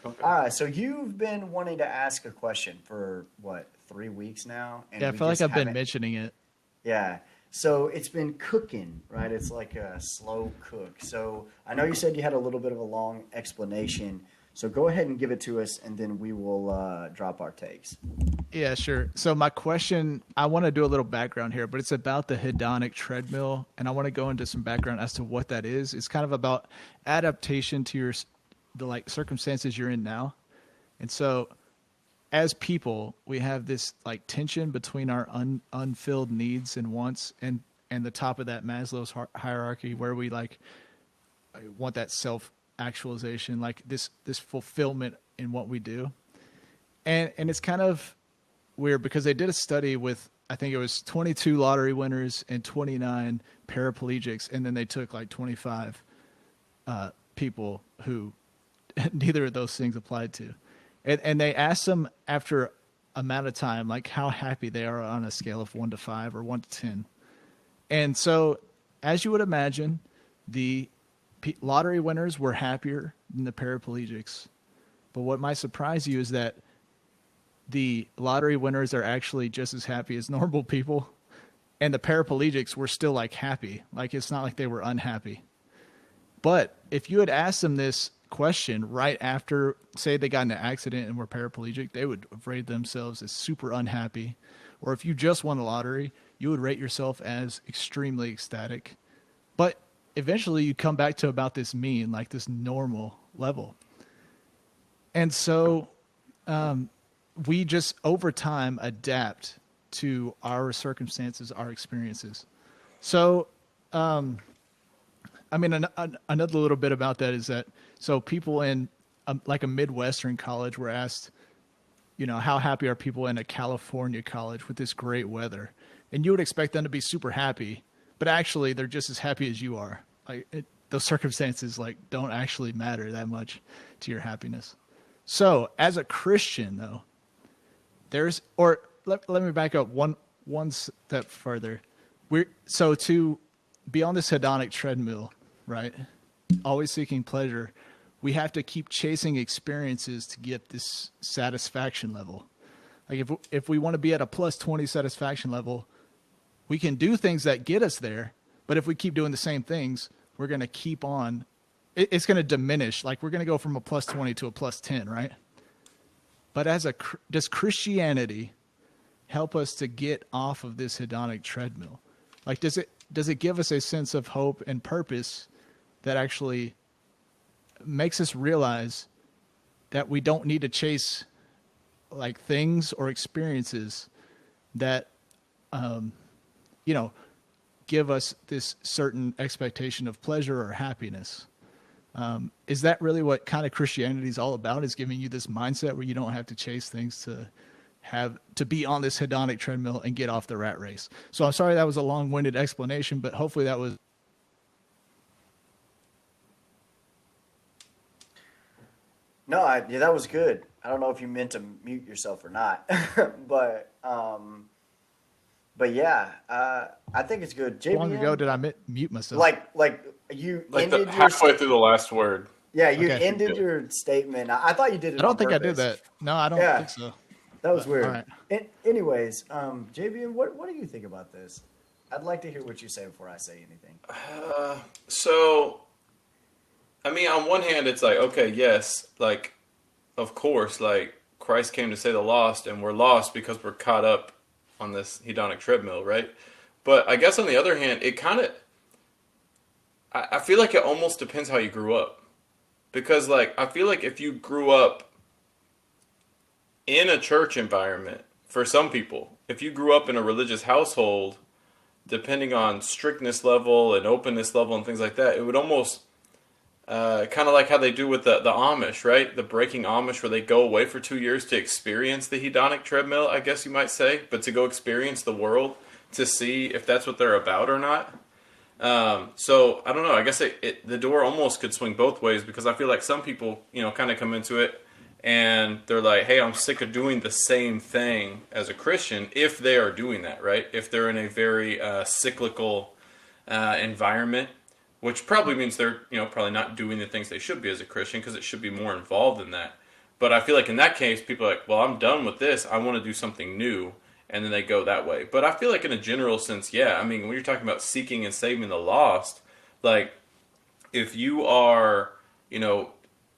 Okay. So you've been wanting to ask a question for what, 3 weeks now, Yeah, and I we feel like just I've been haven't. mentioning it. Yeah. So it's been cooking, right? It's like a slow cook. So I know you said you had a little bit of a long explanation. So go ahead and give it to us, and then we will drop our takes. Yeah, sure. So my question, I want to do a little background here, but it's about the hedonic treadmill, and I want to go into some background as to what that is. It's kind of about adaptation to the like circumstances you're in now. And so as people, we have this like tension between our unfilled needs and wants and the top of that Maslow's hierarchy where we like want that self actualization, like this fulfillment in what we do. And it's kind of weird because they did a study with, I think it was 22 lottery winners and 29 paraplegics, and then they took like 25 people who neither of those things applied to. And they asked them after amount of time, like how happy they are on a scale of 1 to 5 or 1 to 10. And so, as you would imagine, the lottery winners were happier than the paraplegics. But what might surprise you is that the lottery winners are actually just as happy as normal people, and the paraplegics were still like happy. Like it's not like they were unhappy. But if you had asked them this question right after, say they got in an accident and were paraplegic, they would rate themselves as super unhappy. Or if you just won the lottery, you would rate yourself as extremely ecstatic. But eventually you come back to about this mean, like this normal level. And so we just over time adapt to our circumstances, our experiences. So, I mean, another little bit about that is that, so people in like a Midwestern college were asked, you know, how happy are people in a California college with this great weather? And you would expect them to be super happy, but actually they're just as happy as you are. Like those circumstances like don't actually matter that much to your happiness. So as a Christian though, let me back up one step further. So to be on this hedonic treadmill, right? Always seeking pleasure. We have to keep chasing experiences to get this satisfaction level. Like if we want to be at a plus 20 satisfaction level, we can do things that get us there. But if we keep doing the same things, we're going to keep on. It's going to diminish. Like we're going to go from a plus 20 to a plus 10, right? But does Christianity help us to get off of this hedonic treadmill? Like does it give us a sense of hope and purpose that actually makes us realize that we don't need to chase like things or experiences that, give us this certain expectation of pleasure or happiness? Is that really what kind of Christianity is all about? Is giving you this mindset where you don't have to chase things to be on this hedonic treadmill and get off the rat race? So I'm sorry that was a long-winded explanation, but hopefully that was. No, yeah, that was good. I don't know if you meant to mute yourself or not, but yeah, I think it's good. How long ago JVM, did I mute myself? like you Like ended your halfway through the last word. yeah, you Okay. ended your statement. I thought you did it I don't on think I did purpose. that. No, I don't Yeah. think so. That was But, weird. all right. Anyways, JVM, what do you think about this? I'd like to hear what you say before I say anything. So, I mean, on one hand, it's like, okay, yes, like, of course, like, Christ came to save the lost, and we're lost because we're caught up on this hedonic treadmill, right? But I guess on the other hand, it kind of, I feel like it almost depends how you grew up. Because, like, I feel like if you grew up in a church environment, for some people, if you grew up in a religious household, depending on strictness level and openness level and things like that, it would almost kind of like how they do with the Amish, right? The breaking Amish, where they go away for 2 years to experience the hedonic treadmill, I guess you might say, but to go experience the world to see if that's what they're about or not. So I don't know. I guess the door almost could swing both ways, because I feel like some people, kind of come into it and they're like, hey, I'm sick of doing the same thing as a Christian, if they are doing that, right? If they're in a very cyclical environment, which probably means they're, probably not doing the things they should be as a Christian, because it should be more involved in that. But I feel like in that case, people are like, well, I'm done with this. I want to do something new. And then they go that way. But I feel like in a general sense, yeah. I mean, when you're talking about seeking and saving the lost, like if you are, you know,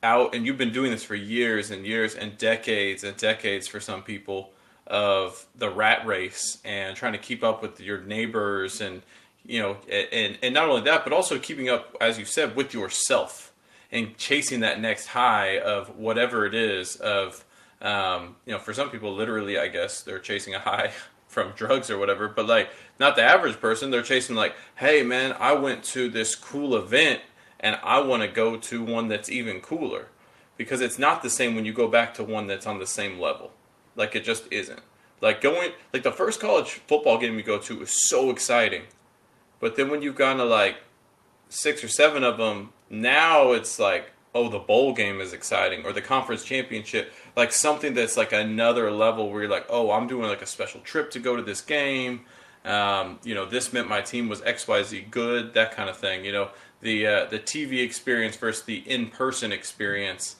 out and you've been doing this for years and years and decades for some people of the rat race and trying to keep up with your neighbors and and not only that but also keeping up, as you said, with yourself and chasing that next high of whatever it is of for some people literally I guess they're chasing a high from drugs or whatever, but like not the average person. They're chasing like, hey man, I went to this cool event and I want to go to one that's even cooler, because it's not the same when you go back to one that's on the same level. Like it just isn't. Like going like the first college football game you go to is so exciting, but then when you've gone to like 6 or 7 of them, now it's like, oh, the bowl game is exciting, or the conference championship, like something that's like another level where you're like, oh, I'm doing like a special trip to go to this game. This meant my team was XYZ good, that kind of thing. The TV experience versus the in-person experience.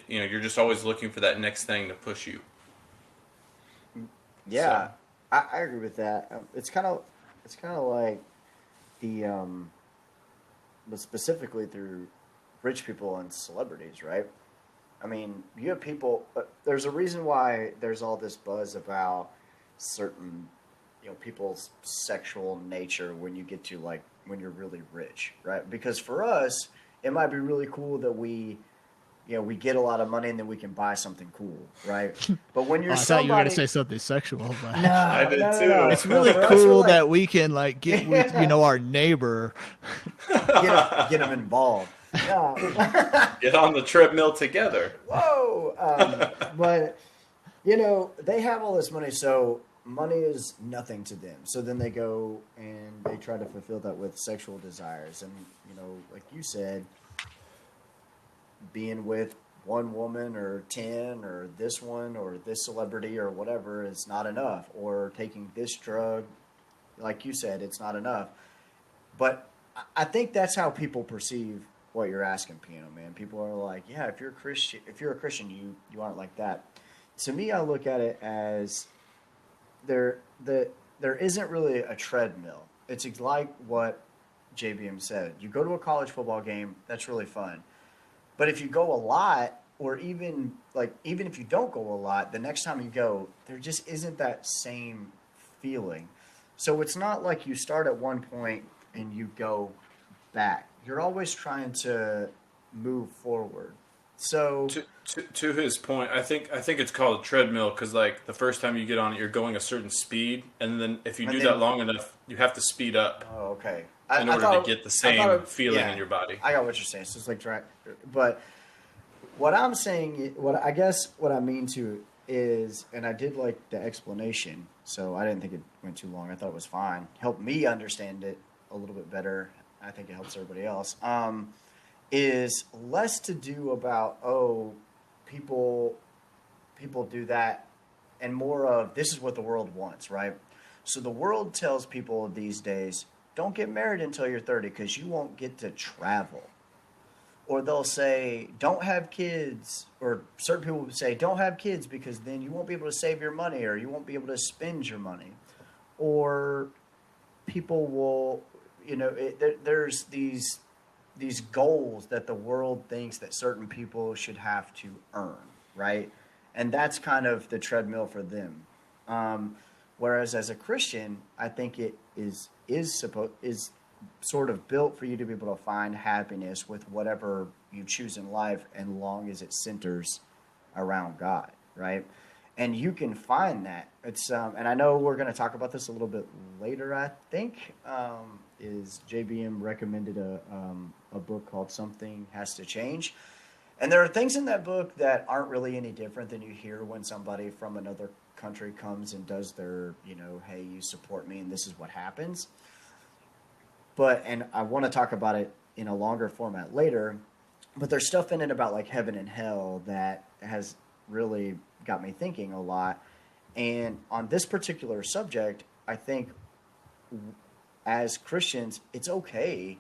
You're just always looking for that next thing to push you. Yeah, So, I agree with that. It's kind of like the but specifically through rich people and celebrities, right? I mean, you have people. There's a reason why there's all this buzz about certain, people's sexual nature when you get to like when you're really rich, right? Because for us, it might be really cool that we get a lot of money and then we can buy something cool, right? But when you're I thought you were going to somebody, say something sexual, but I no, did no, no, too. no. it's really For us, we're cool like, that we can like get with yeah, our neighbor. get them involved. No. Get on the treadmill together. Whoa! But they have all this money, so money is nothing to them. So then they go and they try to fulfill that with sexual desires, and like you said, being with one woman or 10 or this one or this celebrity or whatever is not enough, or taking this drug, like you said, it's not enough. But I think that's how people perceive what you're asking, Piano Man. People are like, yeah, if you're a Christian, you aren't like that. To me, I look at it as there isn't really a treadmill. It's like what JBM said. You go to a college football game, that's really fun. But if you go a lot, or even if you don't go a lot, the next time you go, there just isn't that same feeling. So it's not like you start at one point and you go back. You're always trying to move forward. So To his point, I think it's called a treadmill because like the first time you get on it, you're going a certain speed, and then if you and do then that long enough, you have to speed up oh, okay. in I order thought to get the I thought same feeling yeah, in your body. I got what you're saying. So it's like but what I'm saying, what I mean to is, and I did like the explanation, so I didn't think it went too long. I thought it was fine. Helped me understand it a little bit better. I think it helps everybody else. Is less to do about people do that, and more of this is what the world wants, right? So the world tells people these days, don't get married until you're 30 because you won't get to travel. Or they'll say, don't have kids, or certain people would say, don't have kids because then you won't be able to save your money or you won't be able to spend your money. Or people will, there's these goals that the world thinks that certain people should have to earn, right? And that's kind of the treadmill for them. Whereas as a Christian, I think it is sort of built for you to be able to find happiness with whatever you choose in life, as long as it centers around God, right? And you can find that. It's and I know we're going to talk about this a little bit later. I think is JBM recommended a book called Something Has to Change, and there are things in that book that aren't really any different than you hear when somebody from another country comes and does their, hey, you support me and this is what happens. And I want to talk about it in a longer format later, but there's stuff in it about like heaven and hell that has really got me thinking a lot. And on this particular subject, I think as Christians, it's okay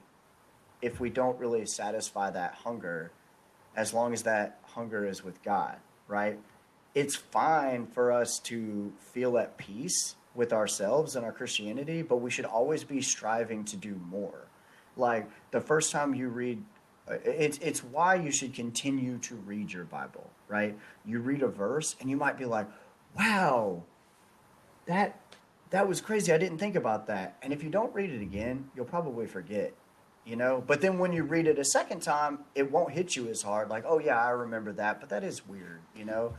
if we don't really satisfy that hunger, as long as that hunger is with God. right? It's fine for us to feel at peace with ourselves and our Christianity, but we should always be striving to do more. Like the first time you read, it's why you should continue to read your Bible, right? You read a verse and you might be like, wow, that was crazy. I didn't think about that. And if you don't read it again, you'll probably forget, you know? But then when you read it a second time, it won't hit you as hard. Like, oh yeah, I remember that, but that is weird, you know?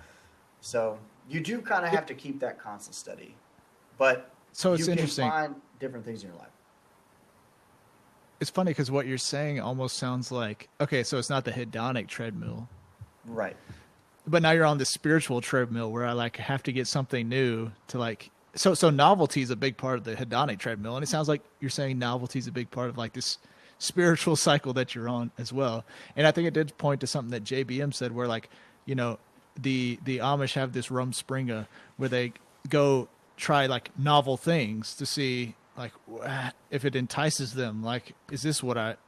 So you do kind of have to keep that constant study. But So it's you interesting. can find different things in your life. It's funny because what you're saying almost sounds like, okay, so it's not the hedonic treadmill, Right. but now you're on the spiritual treadmill where I like have to get something new to like, so novelty is a big part of the hedonic treadmill. And it sounds like you're saying novelty is a big part of like this spiritual cycle that you're on as well. And I think it did point to something that JBM said where like, you know, the Amish have this Rumspringa where they go try like novel things to see like if it entices them. Like, is this what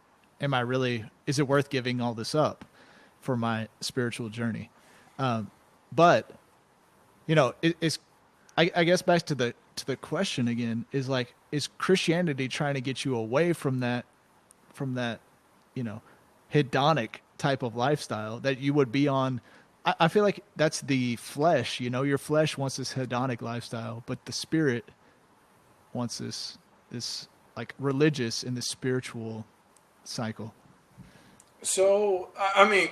is it worth giving all this up for my spiritual journey? But you know, I guess back to the question again is like, is Christianity trying to get you away from that, you know, hedonic type of lifestyle that you would be on? I feel like that's the flesh, you know, your flesh wants this hedonic lifestyle, but the spirit wants this like religious and this spiritual cycle. So, I mean,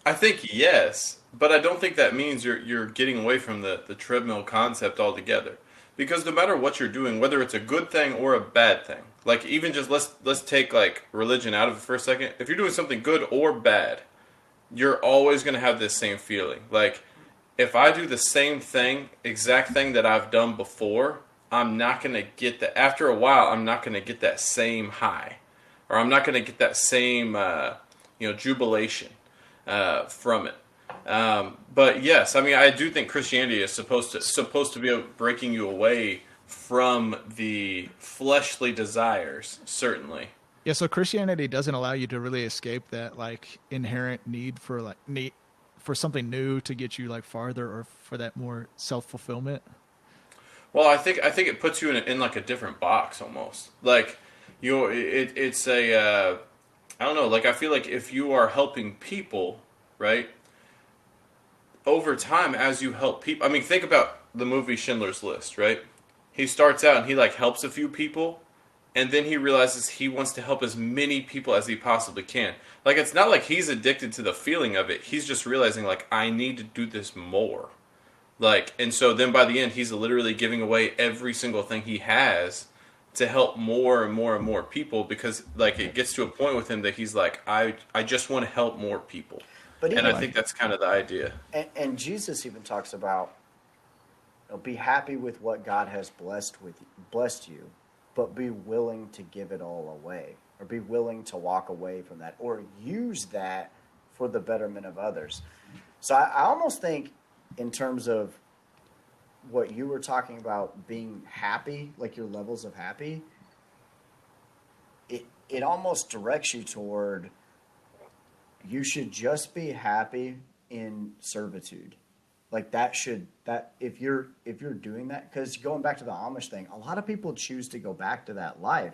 I think yes, but I don't think that means you're getting away from the treadmill concept altogether. Because no matter what you're doing, whether it's a good thing or a bad thing, like even just let's take like religion out of it for a second. If you're doing something good or bad, you're always going to have this same feeling. Like, if I do the same thing, exact thing that I've done before, I'm not going to get that. After a while, I'm not going to get that same high. Or I'm not going to get that same, jubilation from it. But yes, I mean, I do think Christianity is supposed to be breaking you away from the fleshly desires, certainly. Yeah, so Christianity doesn't allow you to really escape that like inherent need for something new to get you like farther or for that more self-fulfillment. Well, I think it puts you in like a different box almost. Like it's a I don't know. Like I feel like if you are helping people, right? Over time, as you help people, I mean, think about the movie Schindler's List, right? He starts out and he like helps a few people, and then he realizes he wants to help as many people as he possibly can. Like, it's not like he's addicted to the feeling of it. He's just realizing, like, I need to do this more. Like, and so then by the end, he's literally giving away every single thing he has to help more and more and more people because, like, it gets to a point with him that he's like, I just want to help more people. But And I think that's kind of the idea. and Jesus even talks about, be happy with what God has blessed you, but be willing to give it all away, or be willing to walk away from that, or use that for the betterment of others. So I almost think, in terms of what you were talking about, being happy, like your levels of happy, it almost directs you toward, you should just be happy in servitude. Like that if you're doing that, because going back to the Amish thing, a lot of people choose to go back to that life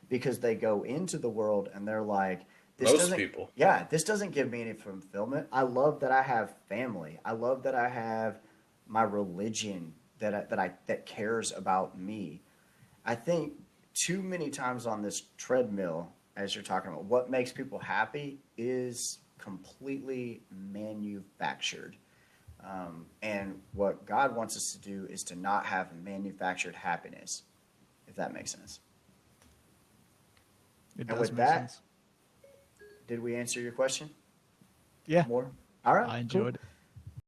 because they go into the world and they're like, Most people. Yeah, this doesn't give me any fulfillment. I love that I have family. I love that I have my religion that cares about me. I think too many times on this treadmill, as you're talking about, what makes people happy is completely manufactured. And what God wants us to do is to not have manufactured happiness, if that makes sense. It And does with make that, sense. did we answer your question? Yeah, More? All right. I enjoyed cool. it.